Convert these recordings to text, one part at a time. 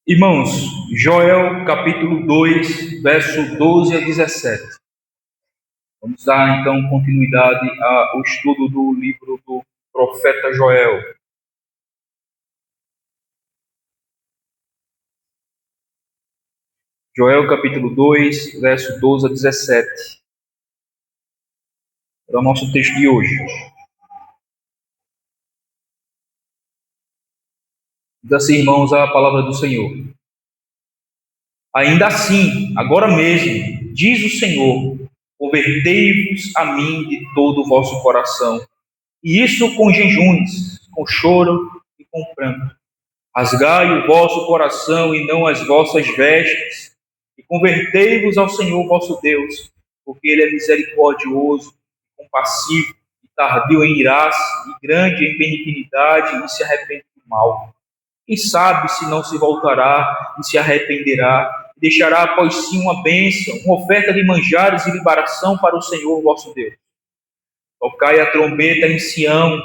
Irmãos, Joel capítulo 2, verso 12 a 17. Vamos dar então continuidade ao estudo do livro do profeta Joel. Joel capítulo 2, verso 12 a 17. É o nosso texto de hoje. Diz assim, irmãos, a palavra do Senhor. Ainda assim, agora mesmo, diz o Senhor, convertei-vos a mim de todo o vosso coração, e isso com jejuns, com choro e com pranto. Rasgai o vosso coração e não as vossas vestes, e convertei-vos ao Senhor vosso Deus, porque Ele é misericordioso, compassivo, e tardio em irar-se, e grande em benignidade, e se arrepende do mal. Quem sabe se não se voltará e se arrependerá, e deixará após si uma bênção, uma oferta de manjares e liberação para o Senhor vosso Deus. Tocai a trombeta em Sião,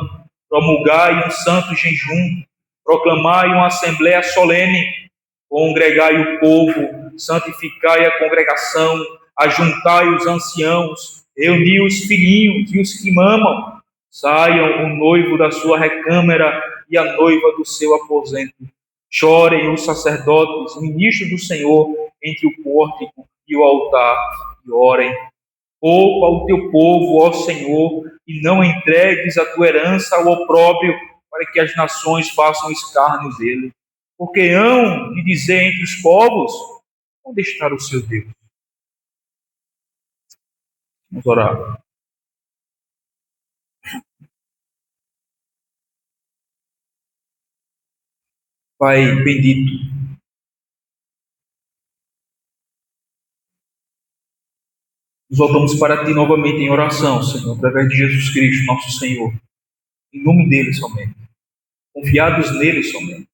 promulgai um santo jejum, proclamai uma assembléia solene, congregai o povo, santificai a congregação, ajuntai os anciãos, reuni os filhinhos e os que mamam, saiam o noivo da sua recâmara e a noiva do seu aposento. Chorem os sacerdotes, ministros do Senhor, entre o pórtico e o altar, e orem. Poupa o teu povo, ó Senhor, e não entregues a tua herança ao opróbrio, para que as nações façam escárnio dele. Porque hão de dizer entre os povos, onde está o seu Deus? Vamos orar. Pai bendito, nos voltamos para ti novamente em oração, Senhor, através de Jesus Cristo, nosso Senhor. Em nome dele somente. Confiados nele somente.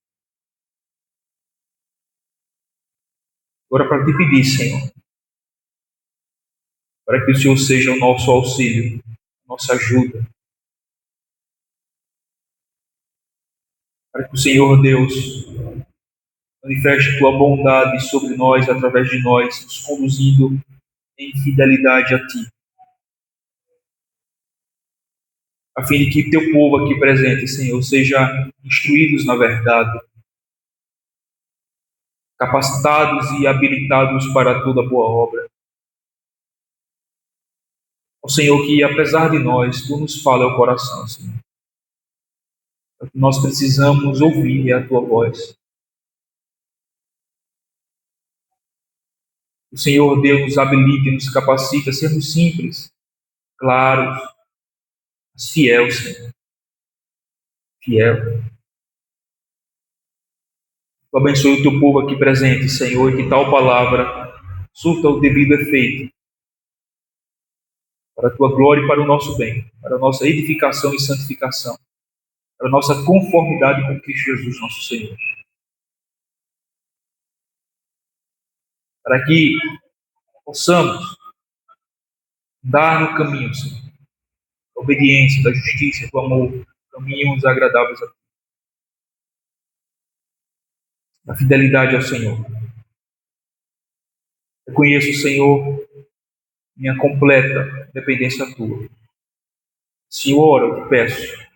Agora para te pedir, Senhor, para que o Senhor seja o nosso auxílio, nossa ajuda. Para que o Senhor Deus manifeste tua bondade sobre nós, através de nós, nos conduzindo em fidelidade a ti. A fim de que teu povo aqui presente, Senhor, seja instruídos na verdade, capacitados e habilitados para toda boa obra. Ó Senhor, que apesar de nós, tu nos fala ao coração, Senhor. O que nós precisamos ouvir é a tua voz. O Senhor Deus nos habilita e nos capacita a sermos simples, claros, mas fiel, Senhor. Fiel. Tu abençoe o teu povo aqui presente, Senhor, e que tal palavra surta o devido efeito para a tua glória e para o nosso bem, para a nossa edificação e santificação, para a nossa conformidade com Cristo Jesus, nosso Senhor. Para que possamos dar no caminho, Senhor, da obediência, da justiça, do amor, caminhos agradáveis a ti, da fidelidade ao Senhor. Eu conheço, Senhor, minha completa dependência tua. Senhor, eu te peço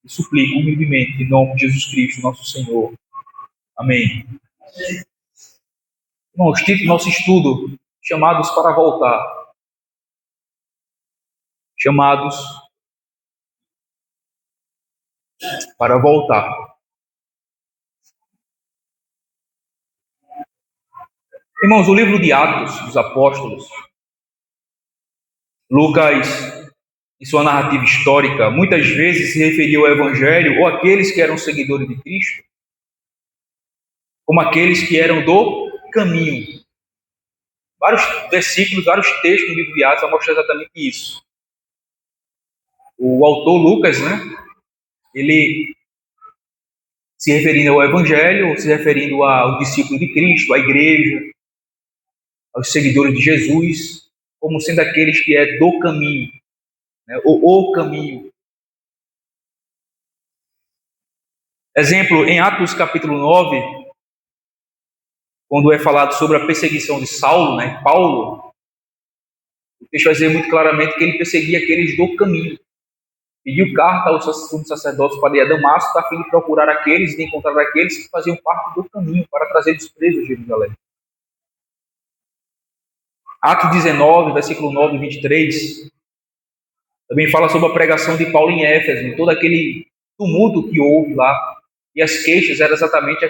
e suplico humildemente, em nome de Jesus Cristo, nosso Senhor. Amém. Irmãos, título do nosso estudo, chamados para voltar. Chamados para voltar. Irmãos, o livro de Atos dos Apóstolos, Lucas, em sua narrativa histórica, muitas vezes se referia ao Evangelho ou àqueles que eram seguidores de Cristo, como aqueles que eram do caminho. Vários versículos, vários textos no livro de Atos vão mostrar exatamente isso. O autor Lucas, ele se referindo ao Evangelho, se referindo ao discípulo de Cristo, à igreja, aos seguidores de Jesus, como sendo aqueles que é do caminho, o caminho. Exemplo, em Atos capítulo 9, quando é falado sobre a perseguição de Saulo, né, Paulo, o texto vai dizer muito claramente que ele perseguia aqueles do caminho. Pediu carta aos sacerdotes para ir a Damasco, a fim de procurar aqueles e de encontrar aqueles que faziam parte do caminho para trazer os presos de Jerusalém. Atos 19, versículo 9 e 23, também fala sobre a pregação de Paulo em Éfeso, em todo aquele tumulto que houve lá. E as queixas eram exatamente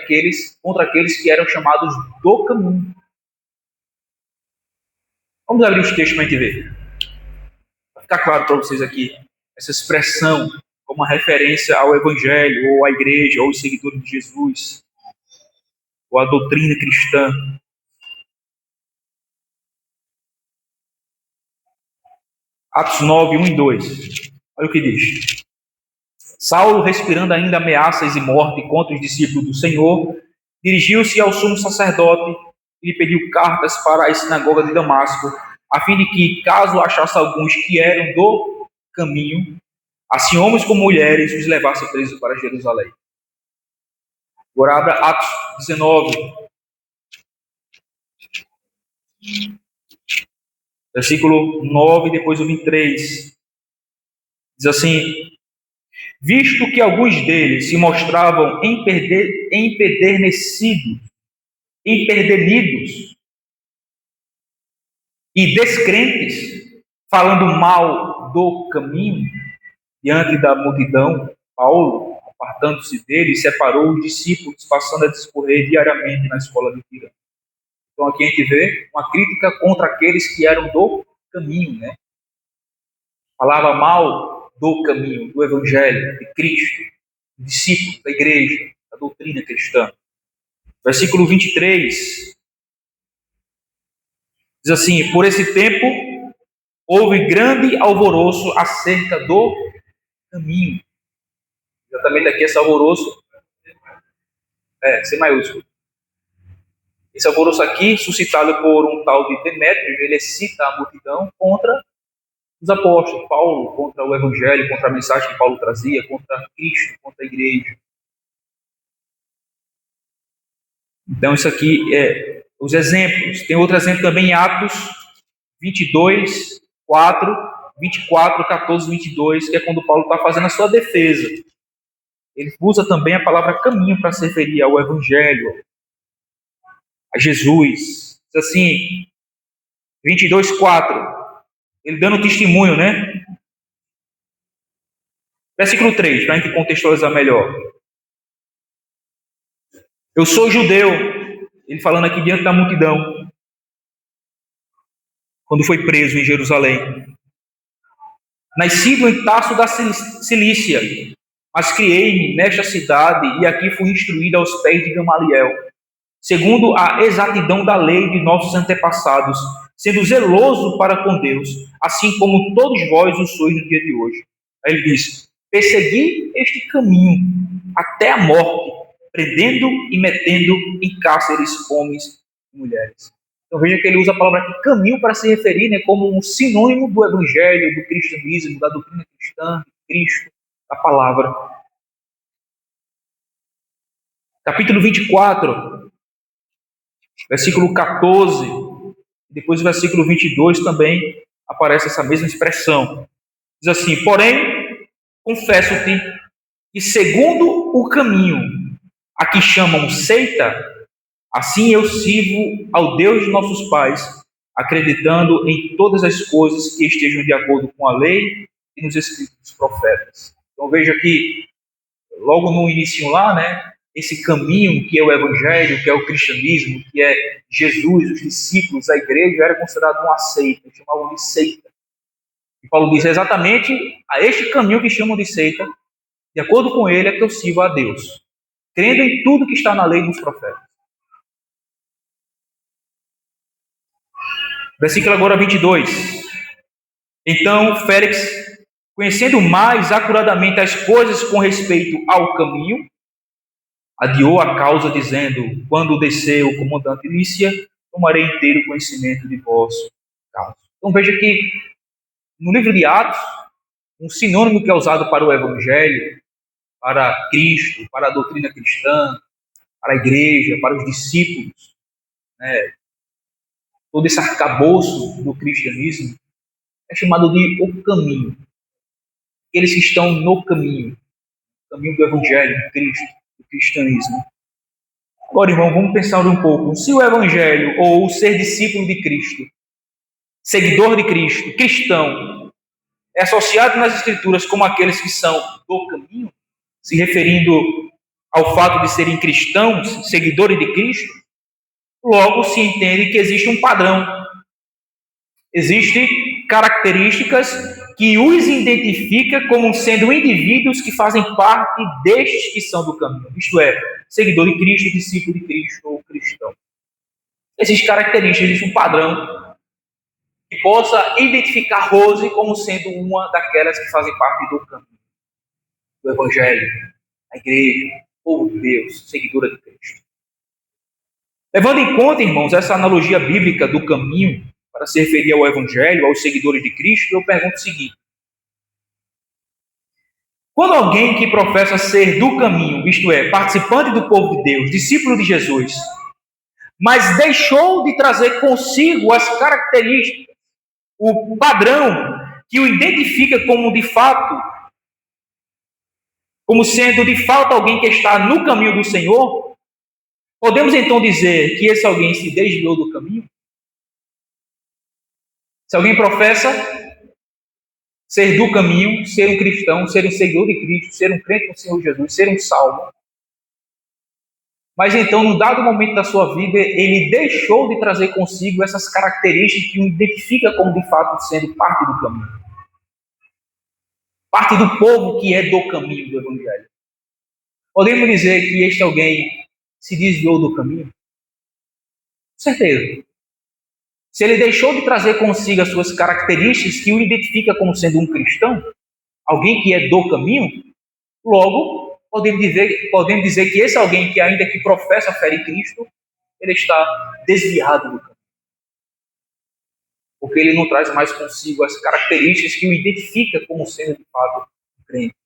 contra aqueles que eram chamados do caminho. Vamos abrir os textos para a gente ver. Vai ficar claro para vocês aqui essa expressão como uma referência ao Evangelho, ou à igreja, ou aos seguidores de Jesus, ou à doutrina cristã. Atos 9, 1 e 2. Olha o que diz. Saulo, respirando ainda ameaças e morte contra os discípulos do Senhor, dirigiu-se ao sumo sacerdote e lhe pediu cartas para a sinagoga de Damasco, a fim de que, caso achasse alguns que eram do caminho, assim homens como mulheres, os levasse presos para Jerusalém. Agora abra Atos 19, versículo 9, depois o 23. Diz assim: visto que alguns deles se mostravam empedernidos e descrentes, falando mal do caminho, diante da multidão, Paulo, apartando-se dele, separou os discípulos, passando a discorrer diariamente na escola de Tirano. Então aqui a gente vê uma crítica contra aqueles que eram do caminho, né? Falava mal do caminho, do Evangelho, de Cristo, dos discípulos, da igreja, da doutrina cristã. Versículo 23 diz assim: por esse tempo houve grande alvoroço acerca do caminho. Exatamente aqui esse alvoroço C maiúsculo. Esse alvoroço aqui, suscitado por um tal de Demétrio, ele excita a multidão contra os apóstolos, Paulo, contra o Evangelho, contra a mensagem que Paulo trazia, contra Cristo, contra a igreja. Então, isso aqui é os exemplos. Tem outro exemplo também em Atos 22, 4, 24, 14, 22, que é quando Paulo está fazendo a sua defesa. Ele usa também a palavra caminho para se referir ao Evangelho, a Jesus. Diz assim, 22, 4, ele dando testemunho, né? Versículo 3, para a gente contextualizar melhor. Eu sou judeu, ele falando aqui diante da multidão, quando foi preso em Jerusalém. Nascido em Tarso da Cilícia, mas criei-me nesta cidade e aqui fui instruído aos pés de Gamaliel, segundo a exatidão da lei de nossos antepassados, sendo zeloso para com Deus, assim como todos vós o sois no dia de hoje. Aí ele diz: persegui este caminho até a morte, prendendo e metendo em cárceres homens e mulheres. Então veja que ele usa a palavra caminho para se referir, né, como um sinônimo do evangelho, do cristianismo, da doutrina cristã, de Cristo, da palavra. Capítulo 24, versículo 14, depois o versículo 22 também aparece essa mesma expressão. Diz assim: porém, confesso-te que segundo o caminho a que chamam seita, assim eu sirvo ao Deus de nossos pais, acreditando em todas as coisas que estejam de acordo com a lei e nos escritos dos profetas. Então veja que logo no início lá, né, esse caminho que é o evangelho, que é o cristianismo, que é Jesus, os discípulos, a igreja, era considerado uma seita, chamavam de seita. E Paulo diz exatamente a este caminho que chamam de seita, de acordo com ele, é que eu sirvo a Deus, crendo em tudo que está na lei e nos profetas. Versículo agora 22. Então, Félix, conhecendo mais acuradamente as coisas com respeito ao caminho, adiou a causa, dizendo: quando descer o comandante Lícia, tomarei inteiro conhecimento de vosso caso. Então veja que no livro de Atos, um sinônimo que é usado para o Evangelho, para Cristo, para a doutrina cristã, para a igreja, para os discípulos, né, todo esse arcabouço do cristianismo, é chamado de o caminho. Eles que estão no caminho, o caminho do Evangelho, de Cristo, do cristianismo. Agora, irmão, vamos pensar um pouco. Se o Evangelho, ou o ser discípulo de Cristo, seguidor de Cristo, cristão, é associado nas Escrituras como aqueles que são do caminho, se referindo ao fato de serem cristãos, seguidores de Cristo, logo se entende que existe um padrão. Existem características que os identifica como sendo indivíduos que fazem parte destes que são do caminho. Isto é, seguidor de Cristo, discípulo de Cristo ou cristão. Existem características, existe um padrão que possa identificar Rose como sendo uma daquelas que fazem parte do caminho, do Evangelho, a igreja, o povo de Deus, seguidora de Cristo. Levando em conta, irmãos, essa analogia bíblica do caminho, para se referir ao Evangelho, aos seguidores de Cristo, eu pergunto o seguinte: quando alguém que professa ser do caminho, isto é, participante do povo de Deus, discípulo de Jesus, mas deixou de trazer consigo as características, o padrão que o identifica como de fato, como sendo de fato alguém que está no caminho do Senhor, podemos então dizer que esse alguém se desviou do caminho? Se alguém professa ser do caminho, ser um cristão, ser um seguidor de Cristo, ser um crente no Senhor Jesus, ser um salvo, mas então, num dado momento da sua vida, ele deixou de trazer consigo essas características que o identifica como de fato sendo parte do caminho, parte do povo que é do caminho do Evangelho. Podemos dizer que este alguém se desviou do caminho? Com certeza. Se ele deixou de trazer consigo as suas características que o identifica como sendo um cristão, alguém que é do caminho, logo podemos dizer que esse alguém que ainda que professa a fé em Cristo, ele está desviado do caminho. Porque ele não traz mais consigo as características que o identifica como sendo de fato um crente,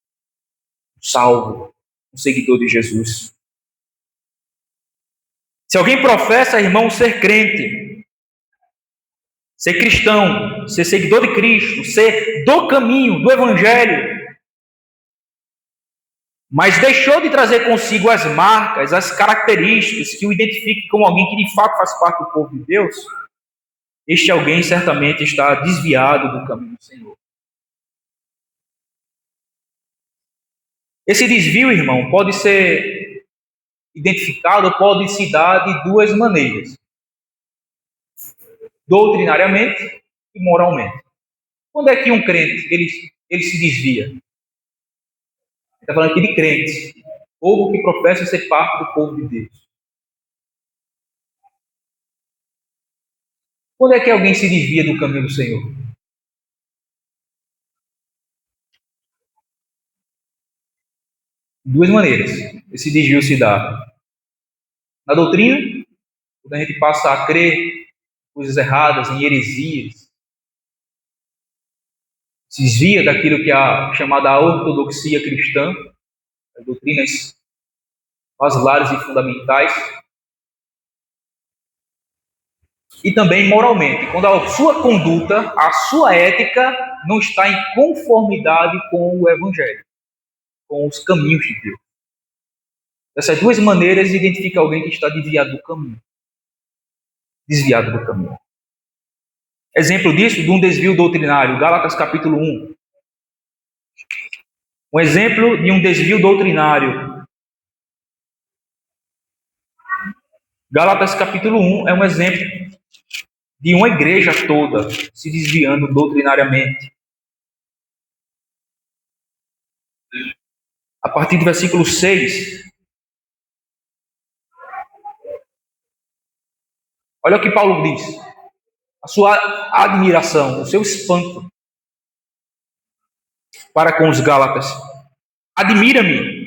um salvo, um seguidor de Jesus. Se alguém professa, irmão, ser crente, ser cristão, ser seguidor de Cristo, ser do caminho, do Evangelho, mas deixou de trazer consigo as marcas, as características que o identifiquem como alguém que de fato faz parte do povo de Deus, este alguém certamente está desviado do caminho do Senhor. Esse desvio, irmão, pode ser identificado, pode se dar de duas maneiras: doutrinariamente e moralmente. Quando é que um crente ele se desvia? Ele está falando aqui de crentes, povo que professa ser parte do povo de Deus. Quando é que alguém se desvia do caminho do Senhor? De duas maneiras. Esse desvio se dá na doutrina, quando a gente passa a crer coisas erradas, em heresias, se desvia daquilo que é a chamada ortodoxia cristã, as doutrinas basilares e fundamentais, e também moralmente, quando a sua conduta, a sua ética não está em conformidade com o Evangelho, com os caminhos de Deus. Dessas duas maneiras identifica alguém que está desviado do caminho. Desviado do caminho. Exemplo disso, de um desvio doutrinário, Gálatas capítulo 1. Um exemplo de um desvio doutrinário. Gálatas capítulo 1 é um exemplo de uma igreja toda se desviando doutrinariamente. A partir do versículo 6, olha o que Paulo diz. A sua admiração, o seu espanto para com os Gálatas. Admira-me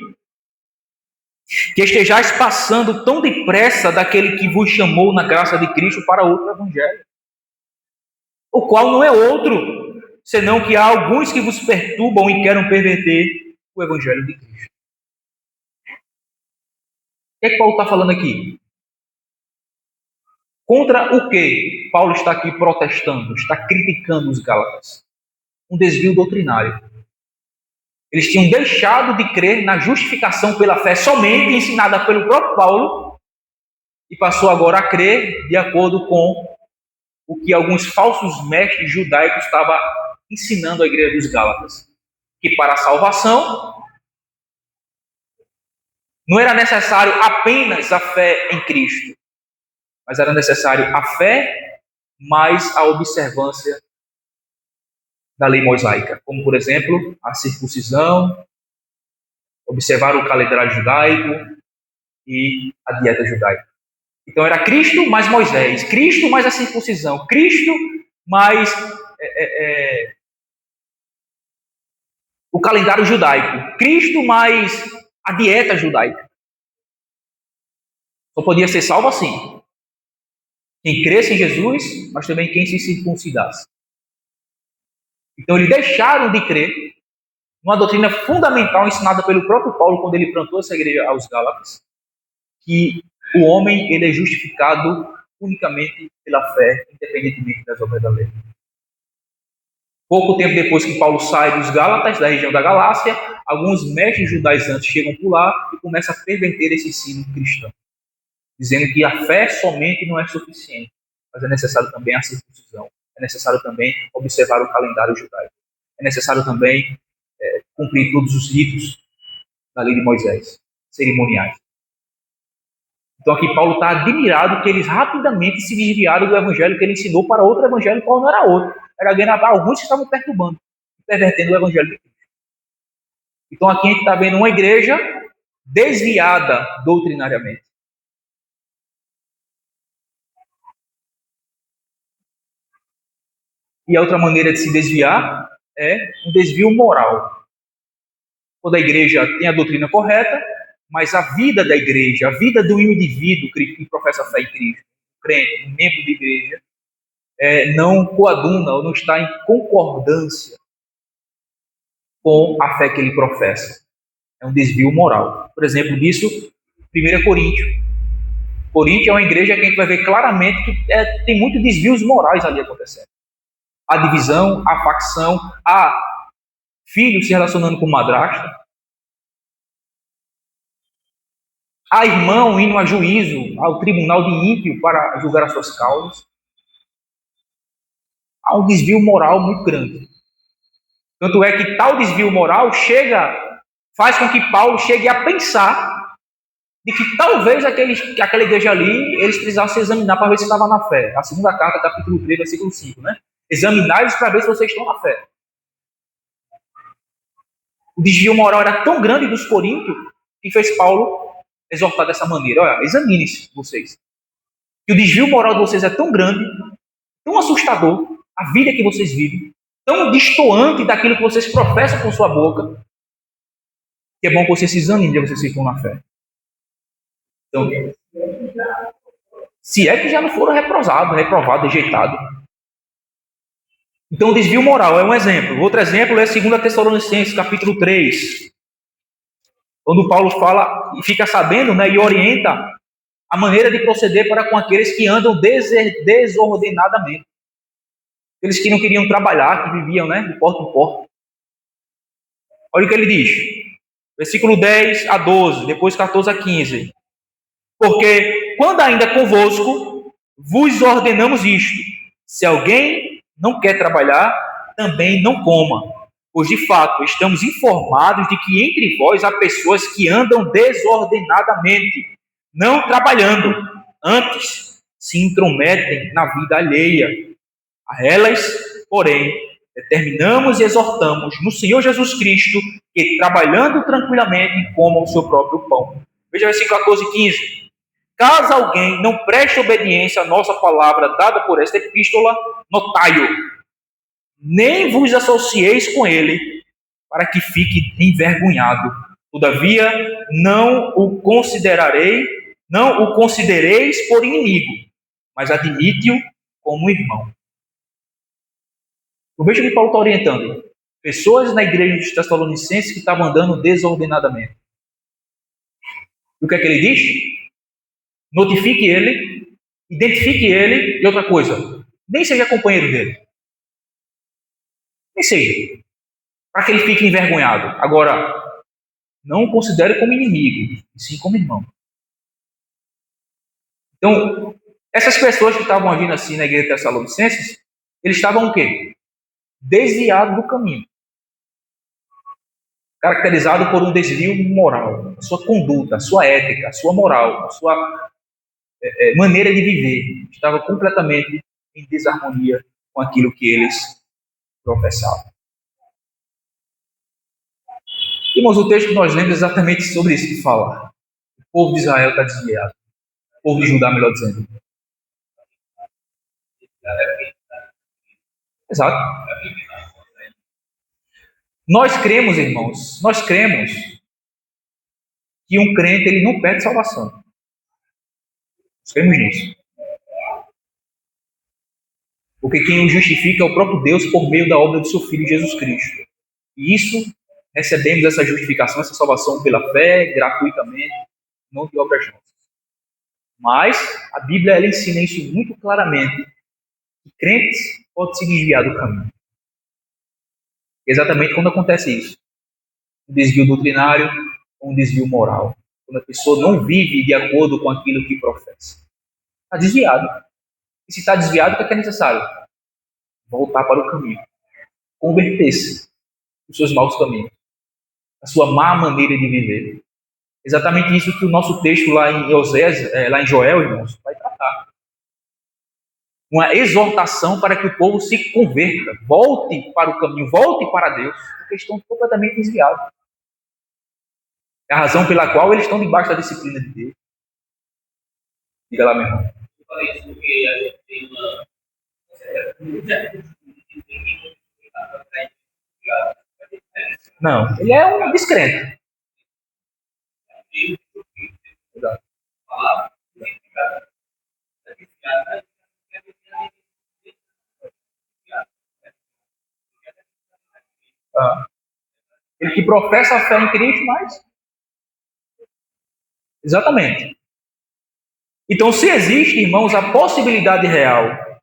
que estejais passando tão depressa daquele que vos chamou na graça de Cristo para outro evangelho, o qual não é outro, senão que há alguns que vos perturbam e querem perverter o evangelho de Cristo. O que é que Paulo está falando aqui? Contra o que Paulo está aqui protestando, está criticando os Gálatas? Um desvio doutrinário. Eles tinham deixado de crer na justificação pela fé somente ensinada pelo próprio Paulo e passou agora a crer de acordo com o que alguns falsos mestres judaicos estavam ensinando à igreja dos Gálatas. Que para a salvação não era necessário apenas a fé em Cristo, mas era necessário a fé mais a observância da lei mosaica, como, por exemplo, a circuncisão, observar o calendário judaico e a dieta judaica. Então, era Cristo mais Moisés, Cristo mais a circuncisão, Cristo mais o calendário judaico, Cristo mais a dieta judaica. Só podia ser salvo assim. Quem cresce em Jesus, mas também quem se circuncidasse. Então, eles deixaram de crer numa doutrina fundamental ensinada pelo próprio Paulo quando ele plantou essa igreja aos Gálatas, que o homem ele é justificado unicamente pela fé, independentemente das obras da lei. Pouco tempo depois que Paulo sai dos Gálatas, da região da Galácia, alguns mestres judaizantes chegam por lá e começam a perverter esse ensino cristão, dizendo que a fé somente não é suficiente, mas é necessário também a circuncisão, é necessário também observar o calendário judaico, é necessário também cumprir todos os ritos da lei de Moisés, cerimoniais. Então aqui Paulo está admirado que eles rapidamente se desviaram do evangelho que ele ensinou para outro evangelho, qual não era outro. Era alguns que estavam perturbando, pervertendo o evangelho de Cristo. Então aqui a gente está vendo uma igreja desviada doutrinariamente. E a outra maneira de se desviar é um desvio moral. Quando a igreja tem a doutrina correta, mas a vida da igreja, a vida do indivíduo que professa a fé em Cristo, um crente, um membro de igreja, não coaduna ou não está em concordância com a fé que ele professa. É um desvio moral. Por exemplo, disso, 1 Coríntios. Coríntios é uma igreja que a gente vai ver claramente que tem muitos desvios morais ali acontecendo. A divisão, a facção, a filho se relacionando com madrasta, a irmão indo a juízo, ao tribunal de ímpio para julgar as suas causas. Há um desvio moral muito grande. Tanto é que tal desvio moral faz com que Paulo chegue a pensar de que talvez aquela igreja ali, eles precisavam se examinar para ver se estava na fé. A segunda carta, capítulo 3, versículo 5, né? Examinar-eles para ver se vocês estão na fé. O desvio moral era tão grande dos coríntios que fez Paulo exortar dessa maneira. Olha, examine-se vocês. Que o desvio moral de vocês é tão grande, tão assustador, a vida que vocês vivem, tão destoante daquilo que vocês professam com sua boca, que é bom que vocês se examinem de vocês estão na fé. Então, se é que já não foram reprovados, rejeitados. Então, o desvio moral é um exemplo. Outro exemplo é 2 Tessalonicenses, capítulo 3. Quando Paulo fala e fica sabendo, né, e orienta a maneira de proceder para com aqueles que andam desordenadamente. Aqueles que não queriam trabalhar, que viviam, né, de porta em porta. Olha o que ele diz. Versículo 10 a 12, depois 14 a 15. Porque quando ainda convosco vos ordenamos isto: se alguém não quer trabalhar, também não coma. Pois, de fato, estamos informados de que entre vós há pessoas que andam desordenadamente, não trabalhando, antes se intrometem na vida alheia. A elas, porém, determinamos e exortamos no Senhor Jesus Cristo que, trabalhando tranquilamente, comam o seu próprio pão. Veja versículo 14 e 15. Caso alguém não preste obediência à nossa palavra dada por esta epístola, notai-o. Nem vos associeis com ele, para que fique envergonhado. Todavia, não o considereis por inimigo, mas admite-o como irmão. Eu vejo que Paulo está orientando pessoas na igreja dos Tessalonicenses que estavam andando desordenadamente. E o que é que ele diz? Notifique ele Identifique ele, e outra coisa, nem seja companheiro dele. Nem seja. Para que ele fique envergonhado. Agora, não o considere como inimigo, e sim como irmão. Então, essas pessoas que estavam agindo assim na igreja de Tessalonicenses, eles estavam o quê? Desviados do caminho. Caracterizado por um desvio moral. A sua conduta, a sua ética, a sua moral, a sua maneira de viver estava completamente em desarmonia com aquilo que eles professavam. Irmãos, o texto que nós lemos é exatamente sobre isso que fala. O povo de Israel está desviado. O povo de Judá, melhor dizendo. Exato. Nós cremos, irmãos, nós cremos que um crente ele não perde salvação. Nós cremos nisso. Porque quem o justifica é o próprio Deus por meio da obra do seu Filho Jesus Cristo. E isso, recebemos essa justificação, essa salvação pela fé, gratuitamente, não de obras nossas. Mas a Bíblia ela ensina isso muito claramente, que crentes podem se desviar do caminho. Exatamente quando acontece isso. Um desvio doutrinário ou um desvio moral. Quando a pessoa não vive de acordo com aquilo que professa. Está desviado. E se está desviado, o que é necessário? Voltar para o caminho. Converter-se dos seus maus caminhos. A sua má maneira de viver. Exatamente isso que o nosso texto lá em Oséias, lá em Joel, irmãos, vai tratar. Uma exortação para que o povo se converta, volte para o caminho, volte para Deus, porque estão completamente desviados. É a razão pela qual eles estão debaixo da disciplina de Deus. Diga lá, meu irmão. Eu falei isso porque a gente tem uma... Não, ele é um descrente. Ele que professa a fé em Cristo, mas... Exatamente. Então, se existe, irmãos, a possibilidade real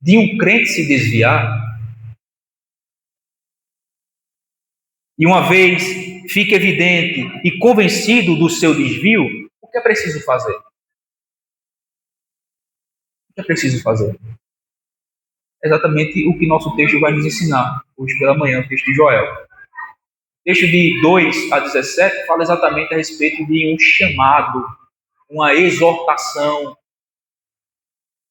de um crente se desviar, e uma vez fica evidente e convencido do seu desvio, o que é preciso fazer? O que é preciso fazer? É exatamente o que nosso texto vai nos ensinar hoje pela manhã, o texto de Joel. O texto de 2 a 17 fala exatamente a respeito de um chamado, uma exortação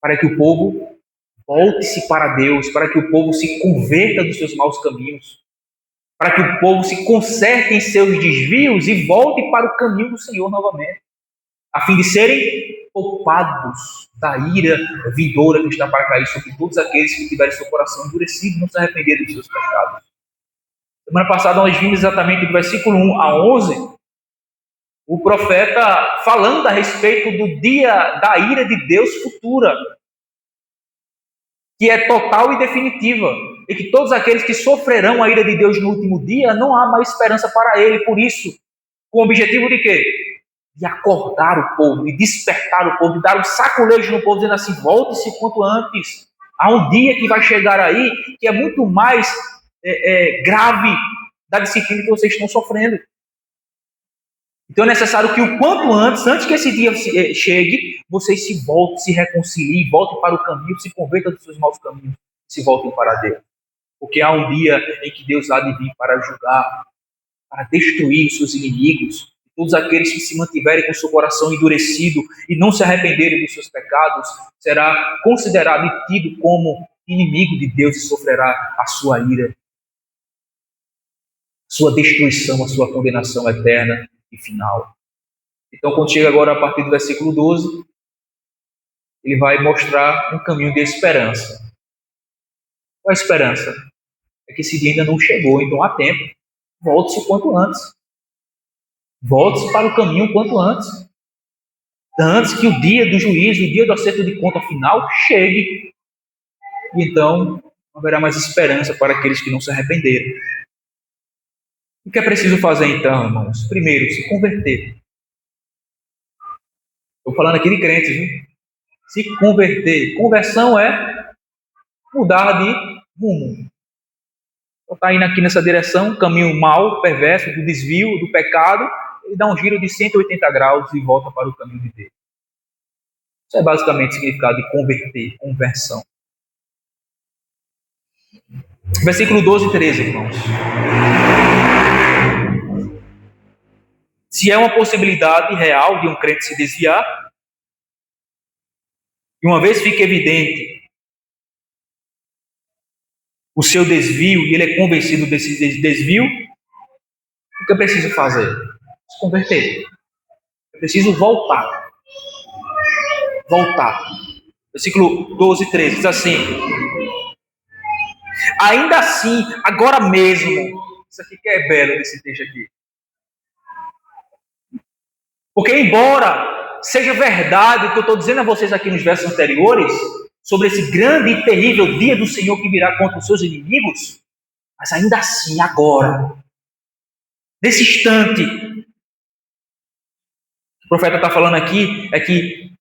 para que o povo volte-se para Deus, para que o povo se converta dos seus maus caminhos, para que o povo se conserte em seus desvios e volte para o caminho do Senhor novamente, a fim de serem poupados da ira vindoura que está para cair sobre todos aqueles que tiverem seu coração endurecido e não se arrependerem dos seus pecados. Semana passada nós vimos exatamente do versículo 1 a 11, o profeta falando a respeito do dia da ira de Deus futura, que é total e definitiva, e que todos aqueles que sofrerão a ira de Deus no último dia, não há mais esperança para ele. Por isso, com o objetivo de quê? De acordar o povo, de despertar o povo, de dar um saculejo no povo, dizendo assim, volte-se quanto antes. Há um dia que vai chegar aí, que é muito mais grave da disciplina que vocês estão sofrendo. Então é necessário que o quanto antes que esse dia chegue, vocês se voltem, se reconciliem, voltem para o caminho, se convertam dos seus maus caminhos, se voltem para Deus. Porque há um dia em que Deus há de vir para julgar, para destruir os seus inimigos, todos aqueles que se mantiverem com o seu coração endurecido e não se arrependerem dos seus pecados, será considerado e tido como inimigo de Deus e sofrerá a sua ira, sua destruição, a sua condenação eterna e final. Então, quando chega agora a partir do versículo 12, ele vai mostrar um caminho de esperança. Qual a esperança? É que esse dia ainda não chegou, então há tempo. Volte-se o quanto antes. Volte-se para o caminho o quanto antes. Antes que o dia do juízo, o dia do acerto de conta final chegue. E então não haverá mais esperança para aqueles que não se arrependeram. O que é preciso fazer então, irmãos? Primeiro, se converter. Estou falando aqui de crentes, viu? Se converter. Conversão é mudar de rumo. Está indo aqui nessa direção, caminho mau, perverso, do desvio, do pecado, ele dá um giro de 180 graus e volta para o caminho de Deus. Isso é basicamente o significado de converter, conversão. Versículo 12 e 13, irmãos. Se é uma possibilidade real de um crente se desviar, e uma vez fica evidente o seu desvio, e ele é convencido desse desvio, o que é preciso fazer? Se converter. É preciso voltar. Voltar. Versículo 12 e 13 diz assim: ainda assim, agora mesmo, isso aqui que é belo nesse texto aqui. Porque embora seja verdade o que eu estou dizendo a vocês aqui nos versos anteriores, sobre esse grande e terrível dia do Senhor que virá contra os seus inimigos, mas ainda assim, agora, nesse instante, o profeta está falando aqui é que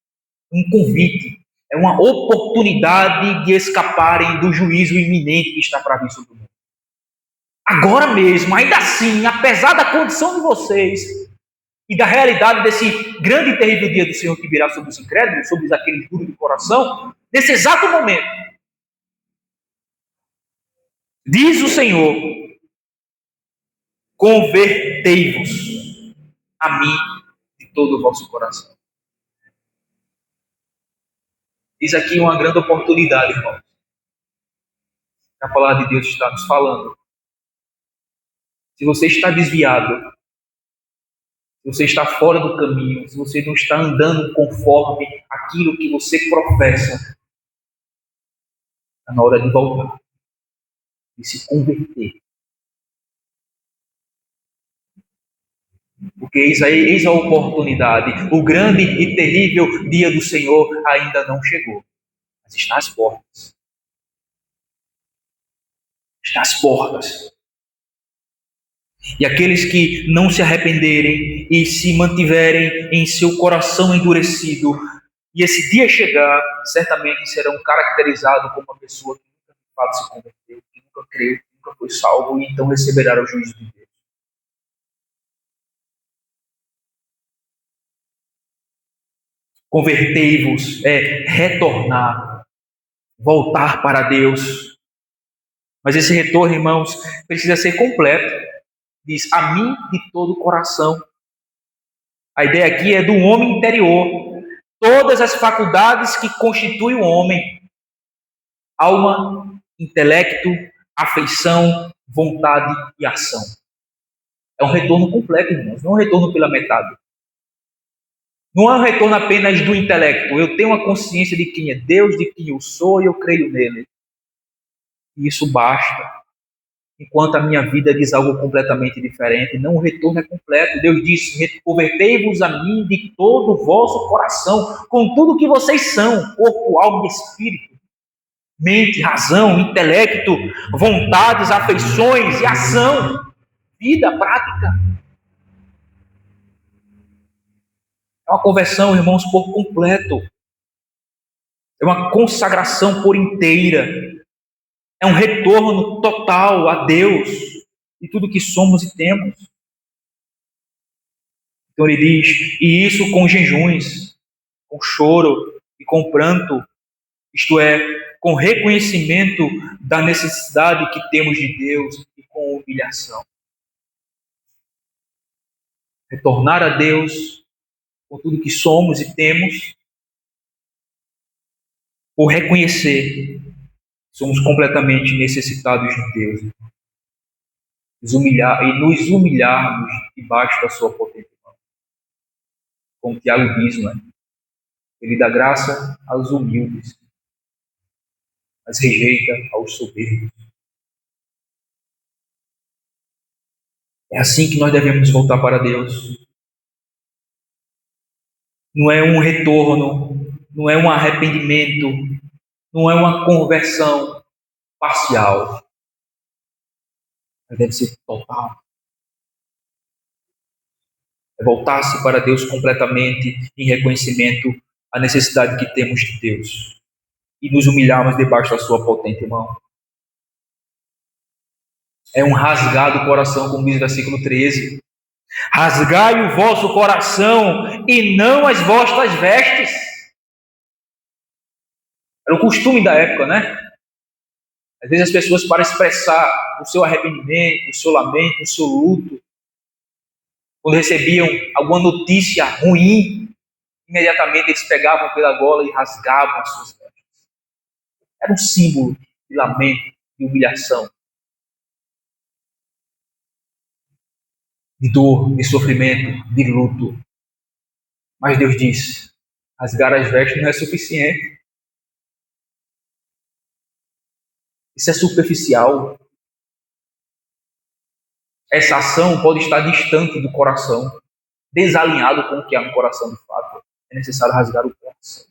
um convite, é uma oportunidade de escaparem do juízo iminente que está para vir sobre o mundo. Agora mesmo, ainda assim, apesar da condição de vocês e da realidade desse grande e terrível dia do Senhor que virá sobre os incrédulos, sobre aqueles duros de coração, nesse exato momento, diz o Senhor: convertei-vos a mim de todo o vosso coração. Diz aqui uma grande oportunidade, irmãos. A palavra de Deus está nos falando. Se você está desviado, se você está fora do caminho, se você não está andando conforme aquilo que você professa, está na hora de voltar, de se converter. Porque eis a oportunidade. O grande e terrível dia do Senhor ainda não chegou, mas está às portas. Está às portas. E aqueles que não se arrependerem e se mantiverem em seu coração endurecido, e esse dia chegar, certamente serão caracterizados como uma pessoa que nunca de fato se converteu, que nunca creu, que nunca foi salvo, e então receberá o juízo de Deus. Convertei-vos é retornar, voltar para Deus. Mas esse retorno, irmãos, precisa ser completo. Diz, a mim de todo o coração. A ideia aqui é do homem interior. Todas as faculdades que constituem o homem. Alma, intelecto, afeição, vontade e ação. É um retorno completo, irmãos. Não é um retorno pela metade. Não é um retorno apenas do intelecto. Eu tenho uma consciência de quem é Deus, de quem eu sou e eu creio nele. E isso basta. Enquanto a minha vida diz algo completamente diferente, não, o retorno é completo. Deus disse: convertei-vos a mim de todo o vosso coração, com tudo que vocês são, corpo, alma e espírito, mente, razão, intelecto, vontades, afeições e ação, vida prática. É uma conversão, irmãos, por completo. É uma consagração por inteira. É um retorno total a Deus e tudo que somos e temos. Então ele diz, e isso com jejuns, com choro e com pranto, isto é, com reconhecimento da necessidade que temos de Deus e com humilhação. Retornar a Deus com tudo que somos e temos, por reconhecer que somos completamente necessitados de Deus. Nos humilharmos debaixo da sua potente mão. Como Tiago diz, né? Ele dá graça aos humildes, mas rejeita aos soberbos. É assim que nós devemos voltar para Deus. Não é um retorno, não é um arrependimento, não é uma conversão parcial. Mas deve ser total. É voltar-se para Deus completamente em reconhecimento a necessidade que temos de Deus e nos humilharmos debaixo da sua potente mão. É um rasgar do coração, como diz o versículo 13. Rasgai o vosso coração e não as vossas vestes. Era o costume da época, né? Às vezes as pessoas, para expressar o seu arrependimento, o seu lamento, o seu luto, quando recebiam alguma notícia ruim, imediatamente eles pegavam pela gola e rasgavam as suas vestes. Era um símbolo de lamento, de humilhação, de dor, de sofrimento, de luto. Mas Deus diz, rasgar as vestes não é suficiente. Isso é superficial. Essa ação pode estar distante do coração, desalinhado com o que há no coração de fato. É necessário rasgar o coração,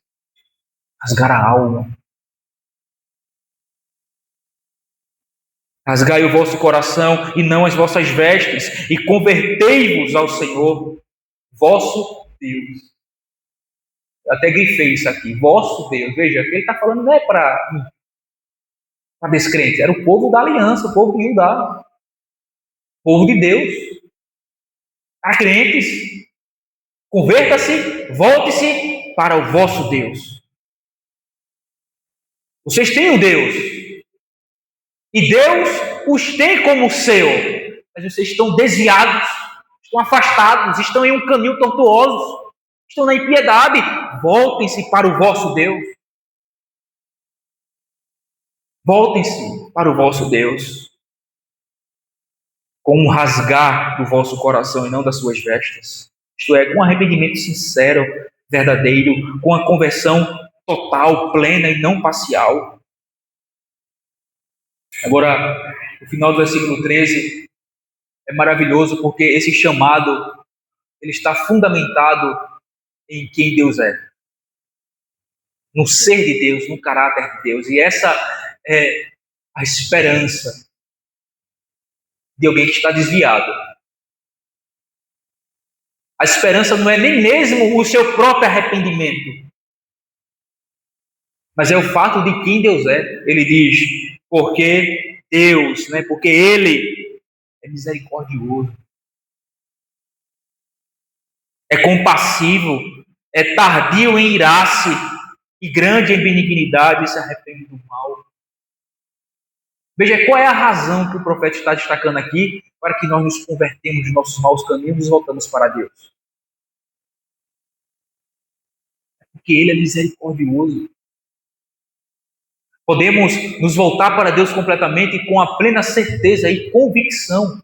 rasgar a alma. Rasgai o vosso coração e não as vossas vestes, e convertei-vos ao Senhor, vosso Deus. Eu até grifei isso aqui, vosso Deus. Veja, que ele está falando não é para descrentes, era o povo da aliança, o povo de Judá, o povo de Deus. Para crentes, converta-se, volte-se para o vosso Deus. Vocês têm um Deus, e Deus os tem como seu, mas vocês estão desviados, estão afastados, estão em um caminho tortuoso, estão na impiedade. Voltem-se para o vosso Deus. Voltem-se para o vosso Deus, com um rasgar do vosso coração e não das suas vestes. Isto é, com um arrependimento sincero, verdadeiro, com a conversão total, plena e não parcial. Agora, o final do versículo 13 é maravilhoso, porque esse chamado ele está fundamentado em quem Deus é, no ser de Deus, no caráter de Deus. E essa é a esperança de alguém que está desviado. A esperança não é nem mesmo o seu próprio arrependimento, mas é o fato de quem Deus é. Ele diz, porque Deus, né? Porque Ele é misericordioso, é compassivo, é tardio em irar-se e grande em benignidade, e se arrepende do mal. Veja qual é a razão que o profeta está destacando aqui para que nós nos convertemos dos nossos maus caminhos e voltamos para Deus. É porque Ele é misericordioso. Podemos nos voltar para Deus completamente com a plena certeza e convicção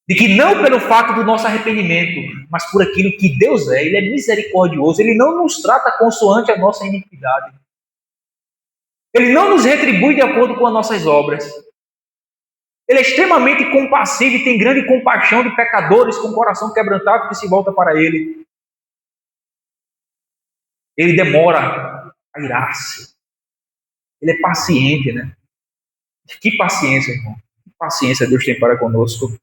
de que não pelo fato do nosso arrependimento, mas por aquilo que Deus é. Ele é misericordioso, Ele não nos trata consoante a nossa iniquidade. Ele não nos retribui de acordo com as nossas obras. Ele é extremamente compassivo e tem grande compaixão de pecadores com coração quebrantado que se volta para Ele. Ele demora a irar-se. Ele é paciente, né? Que paciência, irmão. Que paciência Deus tem para conosco.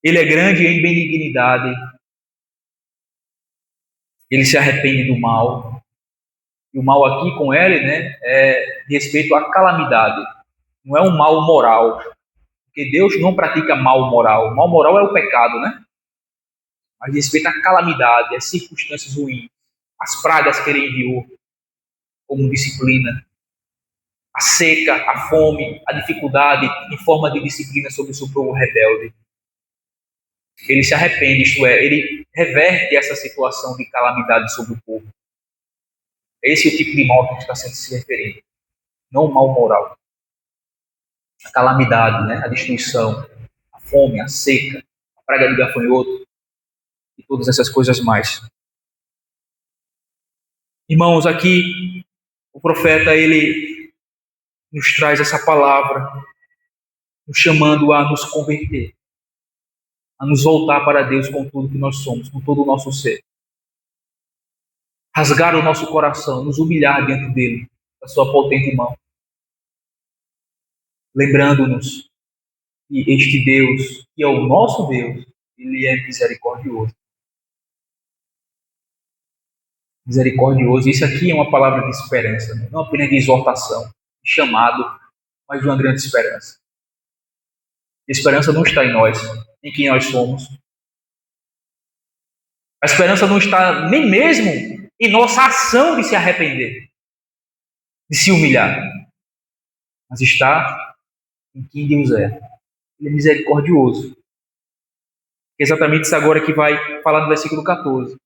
Ele é grande em benignidade. Ele se arrepende do mal. E o mal aqui com ele, né, é de respeito à calamidade. Não é um mal moral. Porque Deus não pratica mal moral. O mal moral é o pecado, né? Mas diz respeito à calamidade, às circunstâncias ruins, às pragas que Ele enviou como disciplina, a seca, a fome, a dificuldade em forma de disciplina sobre o seu povo rebelde. Ele se arrepende, isto é, ele reverte essa situação de calamidade sobre o povo. Esse é o tipo de mal que a gente está sempre se referindo. Não o mal moral. A calamidade, né? A destruição, a fome, a seca, a praga de gafanhoto e todas essas coisas mais. Irmãos, aqui o profeta ele nos traz essa palavra, nos chamando a nos converter, a nos voltar para Deus com tudo que nós somos, com todo o nosso ser. Rasgar o nosso coração, nos humilhar diante dele, da sua potente mão. Lembrando-nos que este Deus, que é o nosso Deus, ele é misericordioso. misericordioso. Isso aqui é uma palavra de esperança, né? Não apenas de exortação, de chamado, mas de uma grande esperança. A esperança não está em nós, em quem nós somos. A esperança não está nem mesmo em nossa ação de se arrepender, de se humilhar, mas está em quem Deus é. Ele é misericordioso. É exatamente isso agora que vai falar no versículo 14.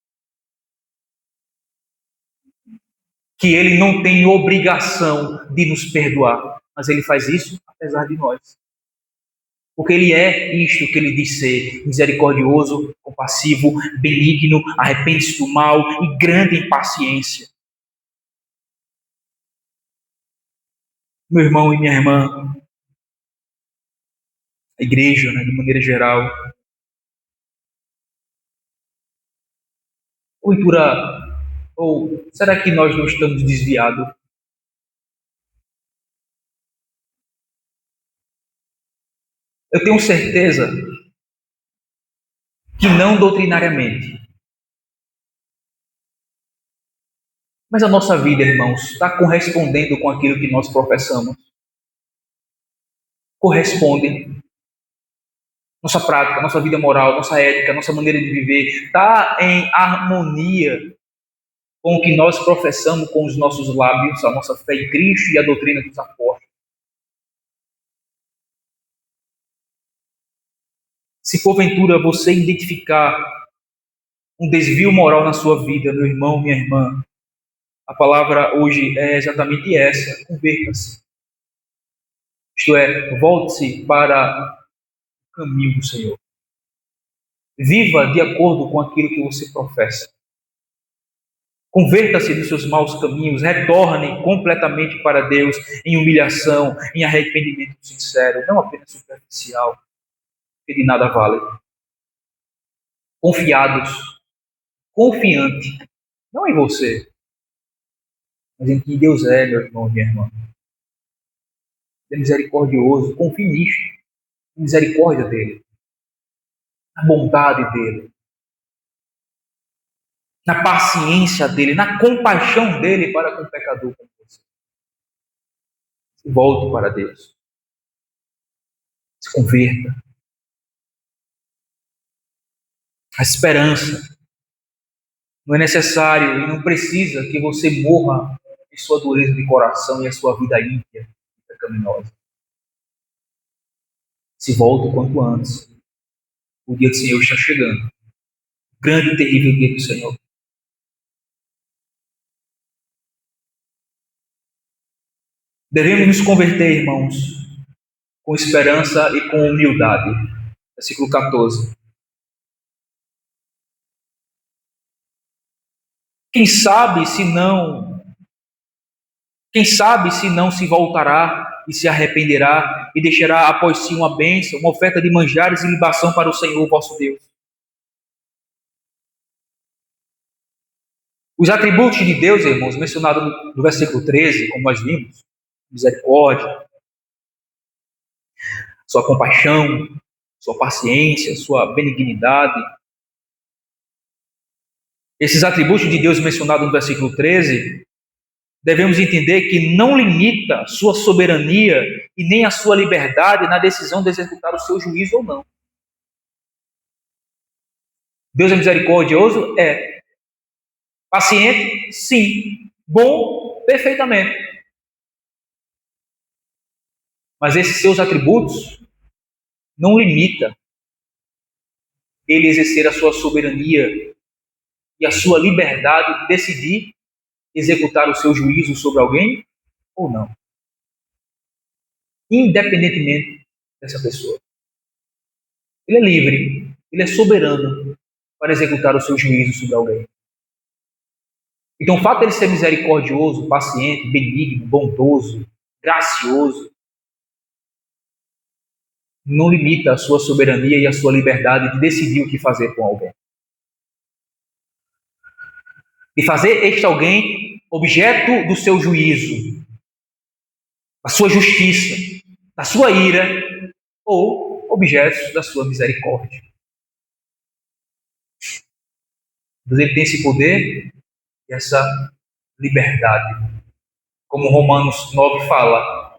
Que ele não tem obrigação de nos perdoar, mas ele faz isso apesar de nós. Porque ele é isto que ele diz ser: misericordioso, compassivo, benigno, arrepende-se do mal e grande em paciência. Meu irmão e minha irmã, a igreja, né, de maneira geral, ou será que nós não estamos desviados? Eu tenho certeza que não doutrinariamente. Mas a nossa vida, irmãos, está correspondendo com aquilo que nós professamos. Corresponde. Nossa prática, nossa vida moral, nossa ética, nossa maneira de viver está em harmonia com o que nós professamos com os nossos lábios, a nossa fé em Cristo e a doutrina dos apóstolos. Se porventura você identificar um desvio moral na sua vida, meu irmão, minha irmã, a palavra hoje é exatamente essa: converta-se. Isto é, volte-se para o caminho do Senhor. Viva de acordo com aquilo que você professa. Converta-se dos seus maus caminhos, retorne completamente para Deus em humilhação, em arrependimento sincero, não apenas superficial, que de nada vale. Confiados, confiante, não em você, mas em quem Deus é, meu irmão e minha irmã. Ele é misericordioso, confie nisto, na misericórdia dele, na bondade dele, na paciência dele, na compaixão dele para com o pecador como você. Volte para Deus. Se converta. A esperança. Não é necessário e não precisa que você morra em sua dureza de coração e a sua vida ímpia e pecaminosa. Se volte o quanto antes. O dia do Senhor está chegando. O grande e terrível dia do Senhor. Devemos nos converter, irmãos, com esperança e com humildade. Versículo 14. Quem sabe se não se voltará e se arrependerá e deixará após si uma bênção, uma oferta de manjares e libação para o Senhor vosso Deus. Os atributos de Deus, irmãos, mencionados no versículo 13, como nós vimos: misericórdia, sua compaixão, sua paciência, sua benignidade. Esses atributos de Deus mencionados no versículo 13, devemos entender que não limita sua soberania e nem a sua liberdade na decisão de executar o seu juízo ou não. Deus é misericordioso? É. Paciente? Sim. Bom? Perfeitamente. Mas esses seus atributos não limita ele exercer a sua soberania e a sua liberdade de decidir executar o seu juízo sobre alguém ou não. Independentemente dessa pessoa. Ele é livre, ele é soberano para executar o seu juízo sobre alguém. Então, o fato de ele ser misericordioso, paciente, benigno, bondoso, gracioso, não limita a sua soberania e a sua liberdade de decidir o que fazer com alguém. De fazer este alguém objeto do seu juízo, da sua justiça, da sua ira, ou objetos da sua misericórdia. Deus, ele tem esse poder e essa liberdade. Como Romanos 9 fala,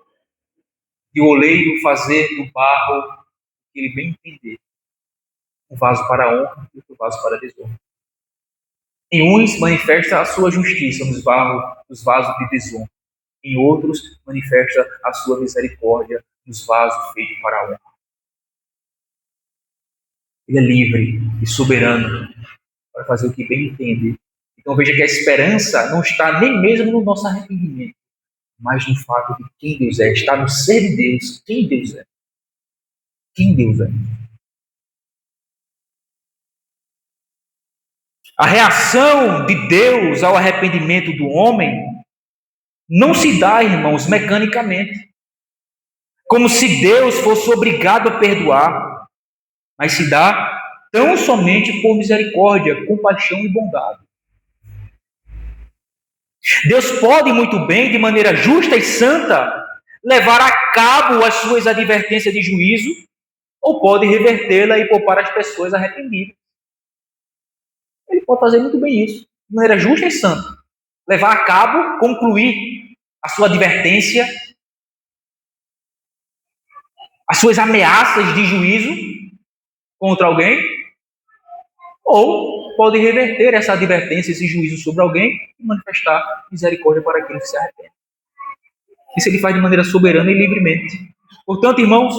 de o oleiro fazer do barro o que ele bem entender, um vaso para a honra e outro vaso para a desonra. Em uns manifesta a sua justiça nos vasos de desonra. Em outros manifesta a sua misericórdia nos vasos feitos para a honra. Ele é livre e soberano para fazer o que bem entende. Então veja que a esperança não está nem mesmo no nosso arrependimento, mas no fato de quem Deus é. Está no ser de Deus, quem Deus é. Quem Deus é. A reação de Deus ao arrependimento do homem não se dá, irmãos, mecanicamente. Como se Deus fosse obrigado a perdoar, mas se dá tão somente por misericórdia, compaixão e bondade. Deus pode muito bem, de maneira justa e santa, levar a cabo as suas advertências de juízo, ou pode revertê-la e poupar as pessoas arrependidas. Ele pode fazer muito bem isso, de maneira justa e santa. Levar a cabo, concluir a sua advertência, as suas ameaças de juízo contra alguém, ou pode reverter essa advertência, esse juízo sobre alguém e manifestar misericórdia para aquele que se arrepende. Isso ele faz de maneira soberana e livremente. Portanto, irmãos,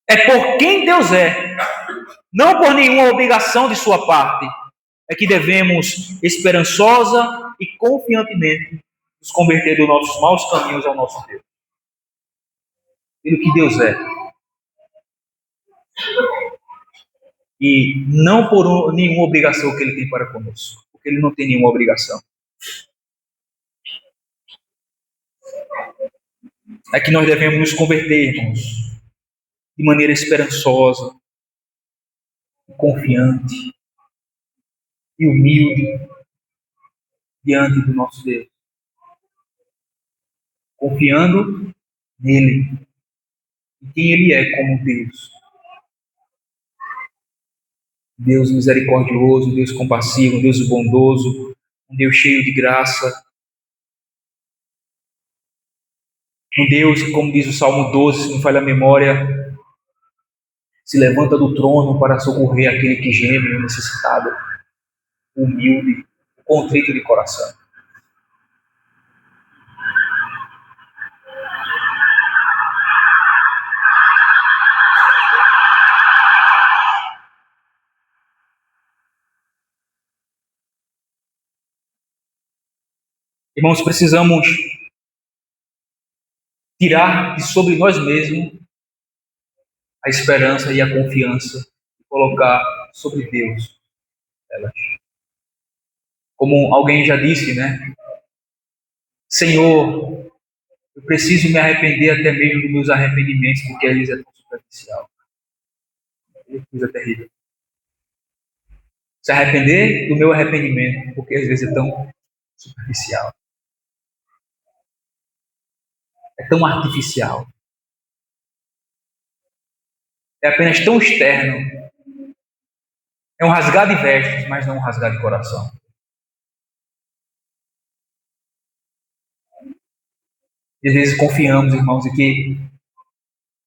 é por quem Deus é, não por nenhuma obrigação de sua parte, é que devemos esperançosa e confiantemente nos converter dos nossos maus caminhos ao nosso Deus. Pelo que Deus é. E não por nenhuma obrigação que Ele tem para conosco, porque Ele não tem nenhuma obrigação. É que nós devemos nos converter, irmãos, de maneira esperançosa, confiante e humilde diante do nosso Deus. Confiando nele, em quem Ele é como Deus. Deus misericordioso, Deus compassivo, Deus bondoso, um Deus cheio de graça. Um Deus que, como diz o Salmo 12, se não falha a memória, se levanta do trono para socorrer aquele que geme, o necessitado, o humilde, o contrito de coração. Irmãos, precisamos tirar de sobre nós mesmos a esperança e a confiança e colocar sobre Deus elas. Como alguém já disse, né? Senhor, eu preciso me arrepender até mesmo dos meus arrependimentos, porque eles é tão superficial. É coisa terrível. Se arrepender do meu arrependimento, porque às vezes é tão superficial. É tão artificial. É apenas tão externo. É um rasgar de vestes, mas não um rasgar de coração. E às vezes confiamos, irmãos, em que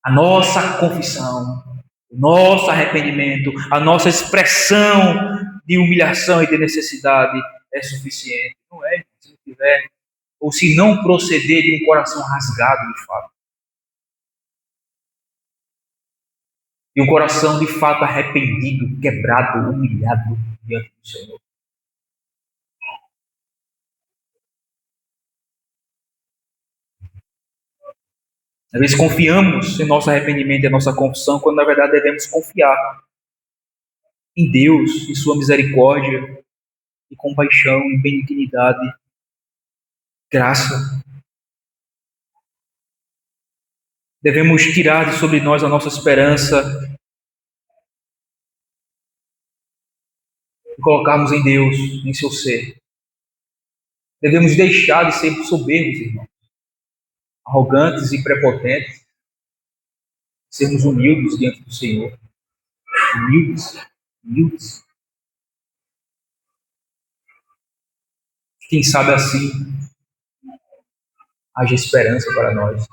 a nossa confissão, o nosso arrependimento, a nossa expressão de humilhação e de necessidade é suficiente. Não é, se não tiver, ou se não proceder de um coração rasgado de fato. E um coração de fato arrependido, quebrado, humilhado diante do Senhor. Às vezes confiamos em nosso arrependimento e a nossa confissão, quando na verdade devemos confiar em Deus, em sua misericórdia, e compaixão, e benignidade, graça. Devemos tirar de sobre nós a nossa esperança e colocarmos em Deus, em seu ser. Devemos deixar de ser soberbos, irmãos, arrogantes e prepotentes, sermos humildes diante do Senhor. Humildes, humildes. Quem sabe assim haja esperança para nós.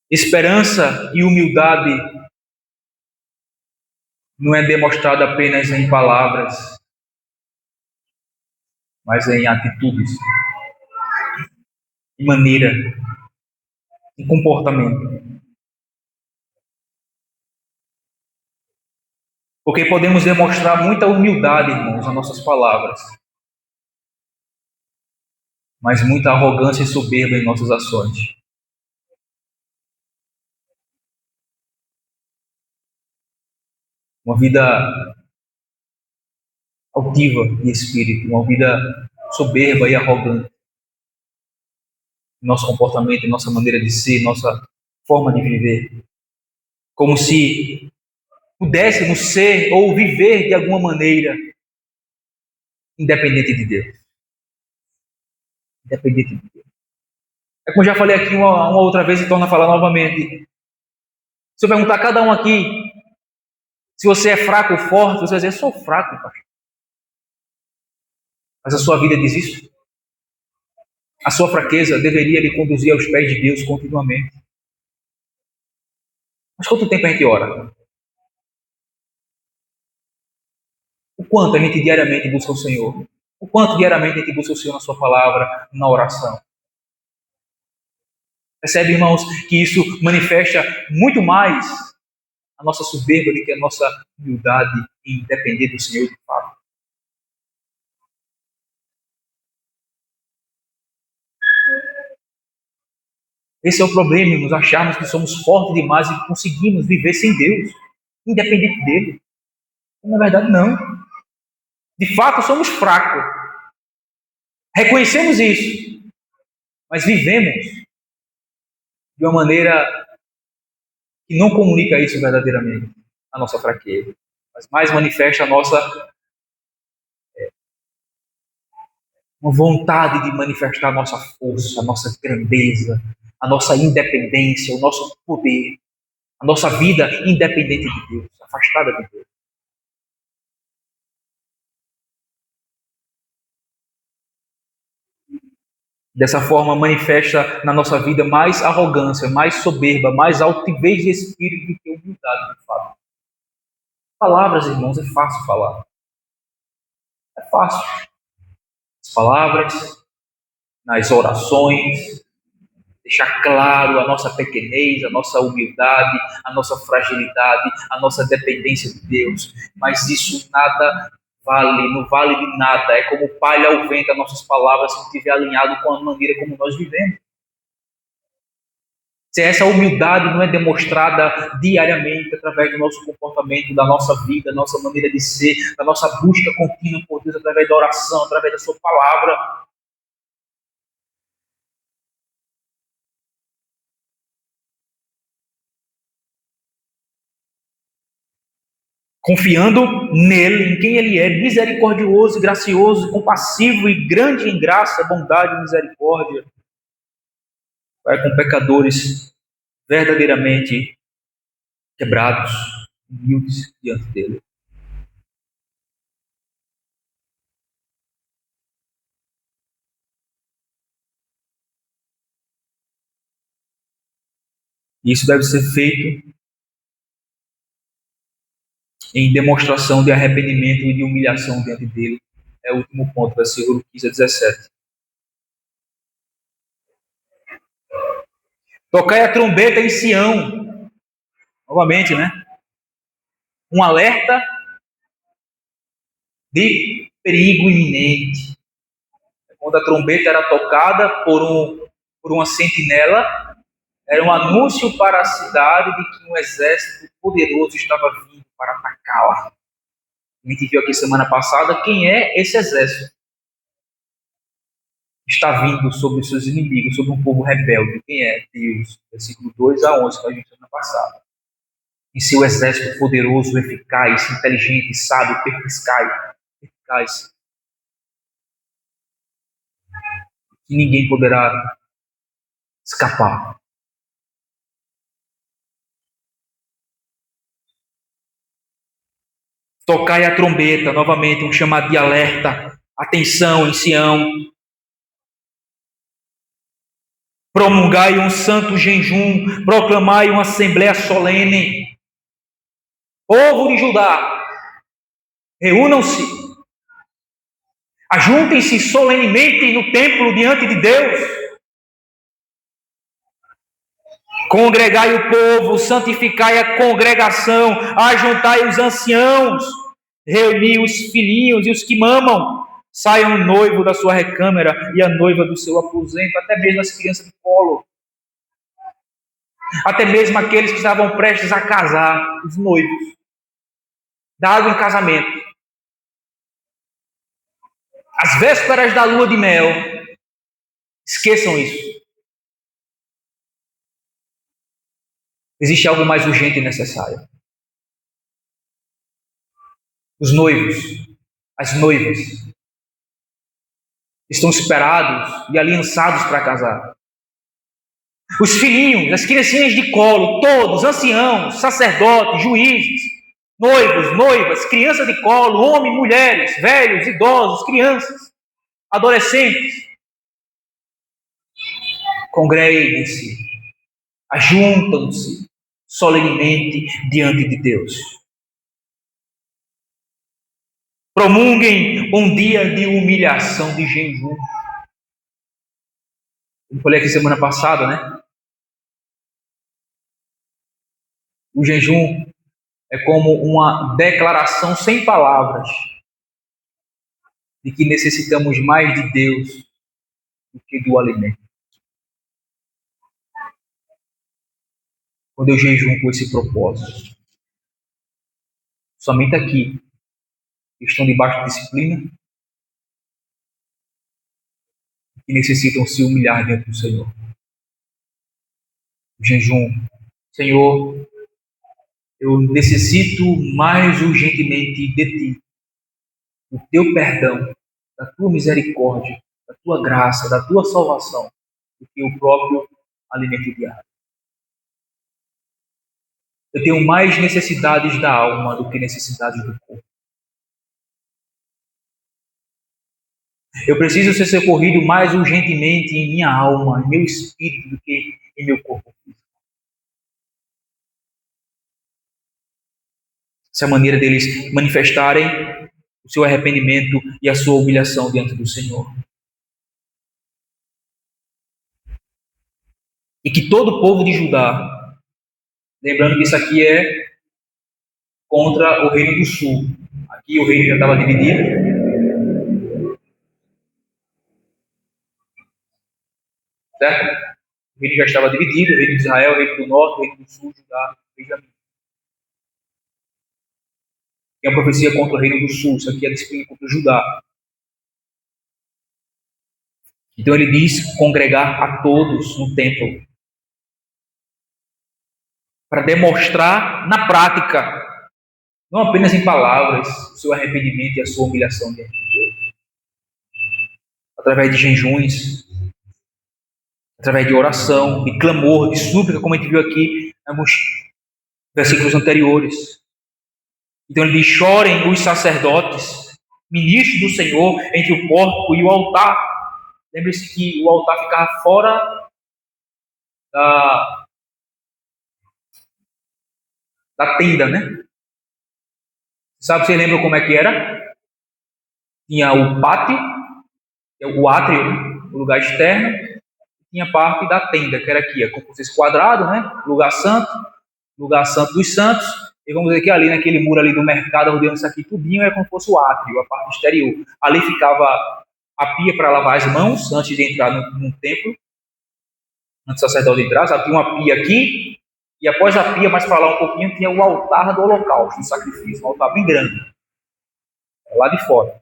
Esperança e humildade não é demonstrada apenas em palavras, mas em atitudes, em maneira, em comportamento. Porque podemos demonstrar muita humildade, irmãos, nas nossas palavras, mas muita arrogância e soberba em nossas ações. Uma vida altiva de espírito, uma vida soberba e arrogante. Nosso comportamento, nossa maneira de ser, nossa forma de viver. Como se pudéssemos ser ou viver de alguma maneira independente de Deus. Independente de Deus. É como eu já falei aqui uma outra vez e torno a falar novamente. Se eu perguntar a cada um aqui se você é fraco ou forte, você vai dizer, eu sou fraco, pastor. Mas a sua vida diz isso? A sua fraqueza deveria lhe conduzir aos pés de Deus continuamente. Mas quanto tempo a gente ora? O quanto a gente diariamente busca o Senhor? O quanto diariamente a gente busca o Senhor na sua palavra, na oração? Percebe, irmãos, que isso manifesta muito mais a nossa soberba do que a nossa humildade em depender do Senhor de fato. Esse é o problema, irmãos, acharmos que somos fortes demais e conseguimos viver sem Deus, independente dele. Na verdade, não. De fato, somos fracos. Reconhecemos isso, mas vivemos de uma maneira que não comunica isso verdadeiramente, a nossa fraqueza, mas mais manifesta a nossa uma vontade de manifestar a nossa força, a nossa grandeza, a nossa independência, o nosso poder, a nossa vida independente de Deus, afastada de Deus. Dessa forma, manifesta na nossa vida mais arrogância, mais soberba, mais altivez de espírito do que humildade, de fato. Palavras, irmãos, é fácil falar. É fácil. As palavras, nas orações, deixar claro a nossa pequenez, a nossa humildade, a nossa fragilidade, a nossa dependência de Deus. Mas isso nada vale, não vale de nada. É como palha ao vento as nossas palavras se não estiver alinhado com a maneira como nós vivemos. Se essa humildade não é demonstrada diariamente através do nosso comportamento, da nossa vida, da nossa maneira de ser, da nossa busca contínua por Deus através da oração, através da sua palavra, confiando nele, em quem ele é, misericordioso, gracioso, compassivo e grande em graça, bondade e misericórdia, vai com pecadores verdadeiramente quebrados, humildes diante dele. Isso deve ser feito em demonstração de arrependimento e de humilhação diante dele. É o último ponto, versículo 15 a 17. Tocai a trombeta em Sião. Novamente, né? Um alerta de perigo iminente. Quando a trombeta era tocada por uma sentinela, era um anúncio para a cidade de que um exército poderoso estava vindo para atacá-la. A gente viu aqui semana passada quem é esse exército. Está vindo sobre os seus inimigos, sobre um povo rebelde. Quem é? Deus. Versículo 2 a 11, que a gente viu semana passada. Em seu exército poderoso, eficaz, inteligente, sábio, perspicaz, que ninguém poderá escapar. Tocai a trombeta, novamente, um chamado de alerta. Atenção em Sião. Promulgai um santo jejum, proclamai uma assembleia solene. Povo de Judá, reúnam-se, ajuntem-se solenemente no templo diante de Deus. Congregai o povo, santificai a congregação, ajuntai os anciãos, reuni os filhinhos e os que mamam. Saiam o noivo da sua recâmara e a noiva do seu aposento, até mesmo as crianças de colo. Até mesmo aqueles que estavam prestes a casar, os noivos, dado em casamento. Às vésperas da lua de mel, esqueçam isso. Existe algo mais urgente e necessário. Os noivos, as noivas, estão esperados e aliançados para casar. Os filhinhos, as criancinhas de colo, todos, anciãos, sacerdotes, juízes, noivos, noivas, crianças de colo, homens, mulheres, velhos, idosos, crianças, adolescentes. Congreguem-se, ajuntam-se solenemente diante de Deus. Promulguem um dia de humilhação, de jejum. Eu falei aqui semana passada, né? O jejum é como uma declaração sem palavras de que necessitamos mais de Deus do que do alimento. Quando eu jejum com esse propósito, somente aqui, estão debaixo de disciplina, que necessitam se humilhar diante do Senhor. O jejum, Senhor, eu necessito mais urgentemente de Ti, do Teu perdão, da Tua misericórdia, da Tua graça, da Tua salvação, do que o próprio alimento diário. Eu tenho mais necessidades da alma do que necessidades do corpo. Eu preciso ser socorrido mais urgentemente em minha alma, em meu espírito, do que em meu corpo físico. Essa é a maneira deles manifestarem o seu arrependimento e a sua humilhação diante do Senhor. E que todo o povo de Judá, lembrando que isso aqui é contra o reino do sul. Aqui o reino já estava dividido. Certo? O reino já estava dividido, o reino de Israel, o reino do norte, o reino do sul, Judá, Benjamim. E a profecia contra o reino do sul, isso aqui é a disciplina contra Judá. Então ele diz congregar a todos no templo, para demonstrar na prática, não apenas em palavras, o seu arrependimento e a sua humilhação diante de Deus. Através de jejuns, através de oração, de clamor, de súplica, como a gente viu aqui nos versículos anteriores. Então ele diz: chorem os sacerdotes, ministros do Senhor, entre o pórtico e o altar. Lembre-se que o altar ficava fora da tenda, né? Sabe, você lembra como é que era? Tinha o pátio, o átrio, o lugar externo, e tinha parte da tenda, que era aqui, como esse quadrado, né? Lugar santo dos santos. E vamos dizer que ali naquele muro ali do mercado, rodeando isso aqui tudinho, é como se fosse o átrio, a parte exterior. Ali ficava a pia para lavar as mãos antes de entrar no templo, antes do sacerdote entrar. Sabe? Tinha uma pia aqui, e após a pia, mais para lá um pouquinho, tinha o altar do holocausto, do sacrifício, um altar bem grande, lá de fora.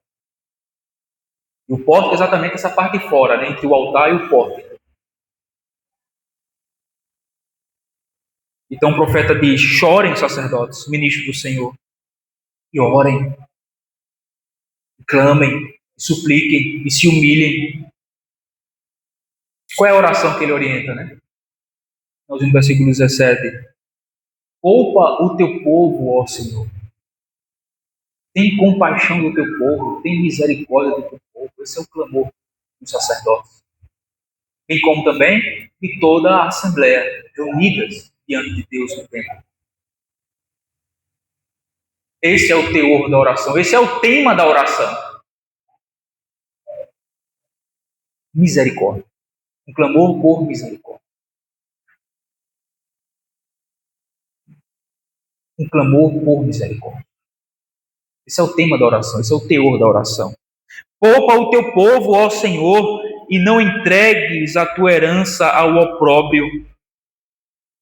E o pórtico é exatamente essa parte de fora, né, entre o altar e o pórtico. Então o profeta diz: chorem, sacerdotes, ministros do Senhor, e orem, e clamem, e supliquem, e se humilhem. Qual é a oração que ele orienta, né? Nós no versículo 17: poupa o teu povo, ó Senhor. Tem compaixão do teu povo, tem misericórdia do teu povo. Esse é o clamor dos sacerdotes. Bem como também de toda a Assembleia, reunidas diante de Deus no templo. Esse é o teor da oração, esse é o tema da oração. Misericórdia. Um clamor por misericórdia. Um clamor por misericórdia. Esse é o tema da oração, esse é o teor da oração. Poupa o teu povo, ó Senhor, e não entregues a tua herança ao opróbrio,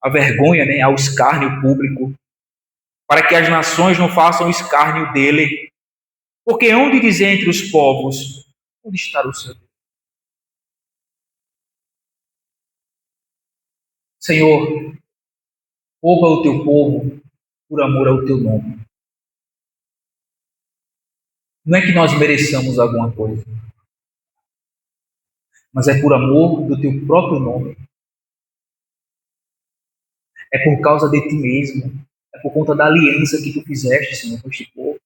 à vergonha, ao escárnio público, para que as nações não façam escárnio dele. Porque onde dizer entre os povos, onde está o seu Deus? Senhor, poupa o teu povo por amor ao teu nome. Não é que nós mereçamos alguma coisa, mas é por amor do teu próprio nome. É por causa de ti mesmo. É por conta da aliança que tu fizeste, Senhor, com este povo.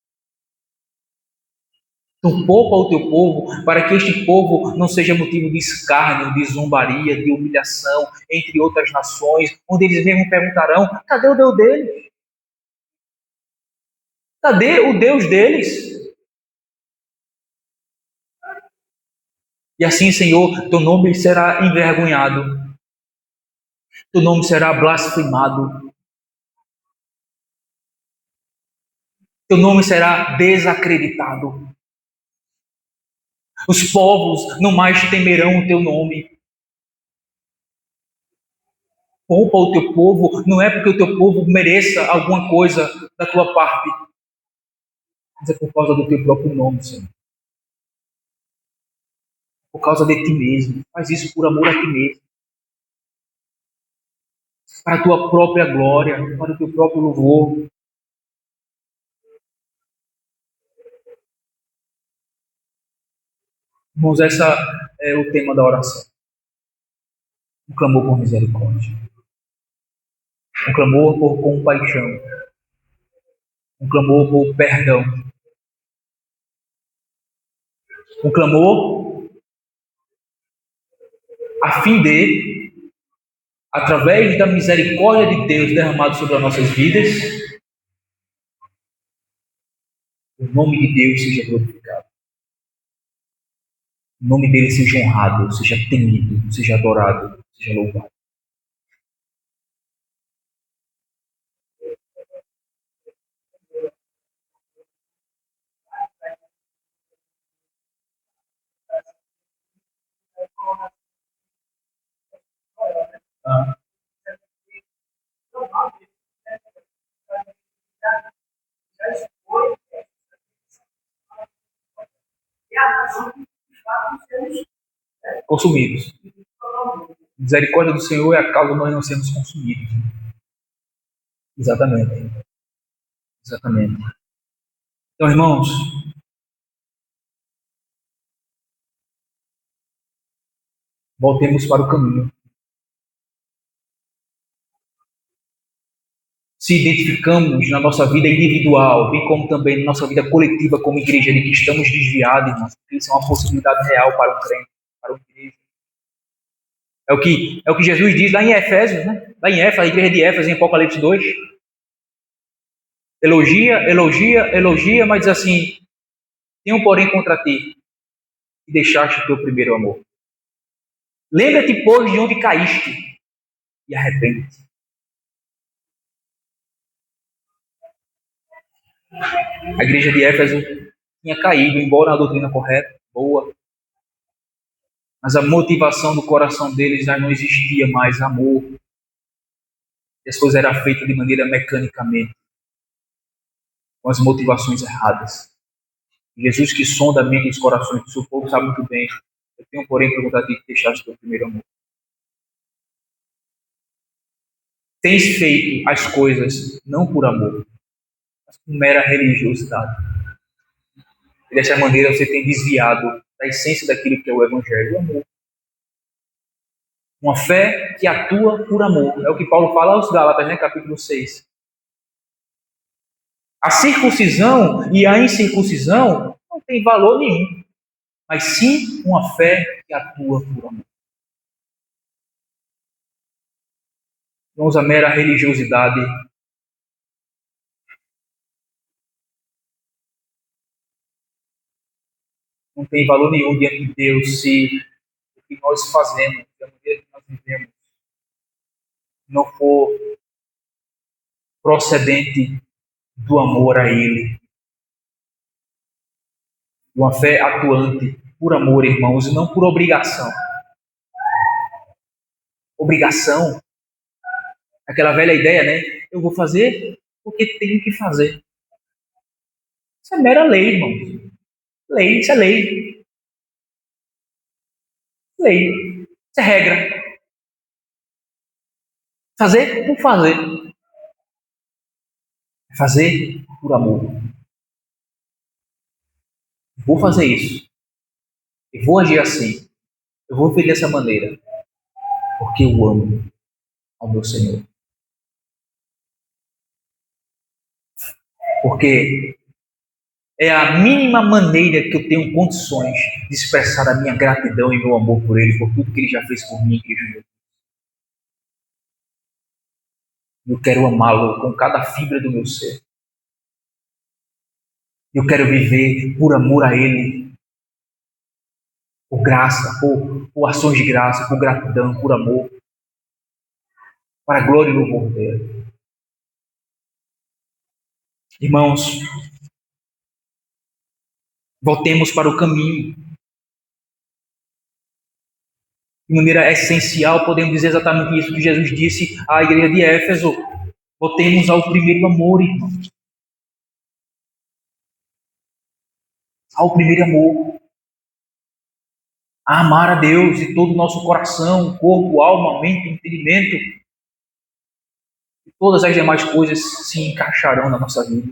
Então, poupa o teu povo para que este povo não seja motivo de escárnio, de zombaria, de humilhação entre outras nações, onde eles mesmos perguntarão: cadê o Deus deles? Cadê o Deus deles? E assim, Senhor, teu nome será envergonhado, teu nome será blasfemado, teu nome será desacreditado. Os povos não mais temerão o teu nome. Poupa o teu povo, não é porque o teu povo mereça alguma coisa da tua parte, mas é por causa do teu próprio nome, Senhor. Por causa de ti mesmo. Faz isso por amor a ti mesmo. Para a tua própria glória, para o teu próprio louvor. Irmãos, esse é o tema da oração. Um clamor por misericórdia. Um clamor por compaixão. Um clamor por perdão. Um clamor a fim de, através da misericórdia de Deus derramada sobre as nossas vidas, o nome de Deus seja glorificado. O nome dele seja honrado, seja temido, seja adorado, seja louvado. Ah. Consumidos. Misericórdia do Senhor é a causa de nós não sermos consumidos. Exatamente. Exatamente. Então, irmãos, voltemos para o caminho. Se identificamos na nossa vida individual, bem como também na nossa vida coletiva como igreja, de que estamos desviados, irmãos, porque isso é uma possibilidade real para um crente, para uma igreja. É o que Jesus diz lá em Efésios, né? Lá em Éfeso, a igreja de Éfeso, em Apocalipse 2. Elogia, elogia, elogia, mas diz assim: tenho porém contra ti, que deixaste o teu primeiro amor. Lembra-te, pois, de onde caíste e arrepende-te. A igreja de Éfeso tinha caído, embora a doutrina correta, boa, mas a motivação do coração deles já não existia mais amor. E as coisas eram feitas de maneira mecanicamente, com as motivações erradas. Jesus, que sonda a mente e os corações do seu povo, sabe muito bem. Eu tenho, porém, perguntado a ti que deixaste o teu primeiro amor. Tens feito as coisas não por amor, mas por mera religiosidade. E dessa maneira você tem desviado da essência daquilo que é o Evangelho, o amor. Uma fé que atua por amor. É o que Paulo fala aos Gálatas, capítulo 6. A circuncisão e a incircuncisão não têm valor nenhum, mas sim uma fé que atua por amor. Irmãos, a mera religiosidade não tem valor nenhum diante de Deus se o que nós fazemos, a maneira que nós vivemos, não for procedente do amor a Ele. Uma fé atuante por amor, irmãos, e não por obrigação. Obrigação, aquela velha ideia, né? Eu vou fazer porque tenho que fazer. Isso é mera lei, irmãos. Lei, isso é lei. Lei. Isso é regra. Fazer por fazer. Fazer por amor. Vou fazer isso. Eu vou agir assim. Eu vou viver dessa maneira. Porque eu amo ao meu Senhor. Porque é a mínima maneira que eu tenho condições de expressar a minha gratidão e meu amor por Ele, por tudo que Ele já fez por mim, querido. Eu quero amá-lo com cada fibra do meu ser. Eu quero viver por amor a Ele, por graça, por ações de graça, por gratidão, por amor, para a glória e louvor dele. Irmãos, voltemos para o caminho. De maneira essencial, podemos dizer exatamente isso que Jesus disse à igreja de Éfeso. Voltemos ao primeiro amor, irmãos. Ao primeiro amor. A amar a Deus de todo o nosso coração, corpo, alma, mente, entendimento. E todas as demais coisas se encaixarão na nossa vida.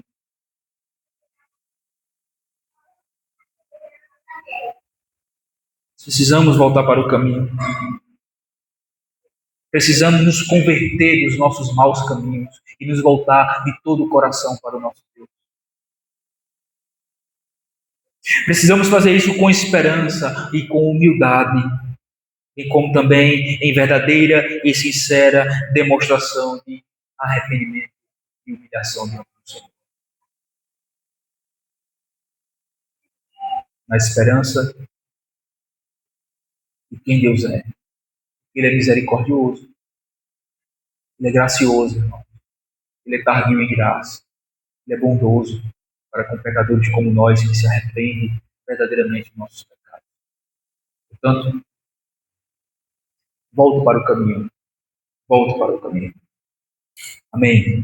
Precisamos voltar para o caminho. Precisamos nos converter dos nossos maus caminhos e nos voltar de todo o coração para o nosso Deus. Precisamos fazer isso com esperança e com humildade, e como também em verdadeira e sincera demonstração de arrependimento e humilhação diante do Senhor. Na esperança de quem Deus é. Ele é misericordioso, Ele é gracioso, irmão. Ele é tardio em graça, Ele é bondoso para com pecadores como nós que se arrependem verdadeiramente dos nossos pecados. Portanto, volte para o caminho. Volte para o caminho. Amém.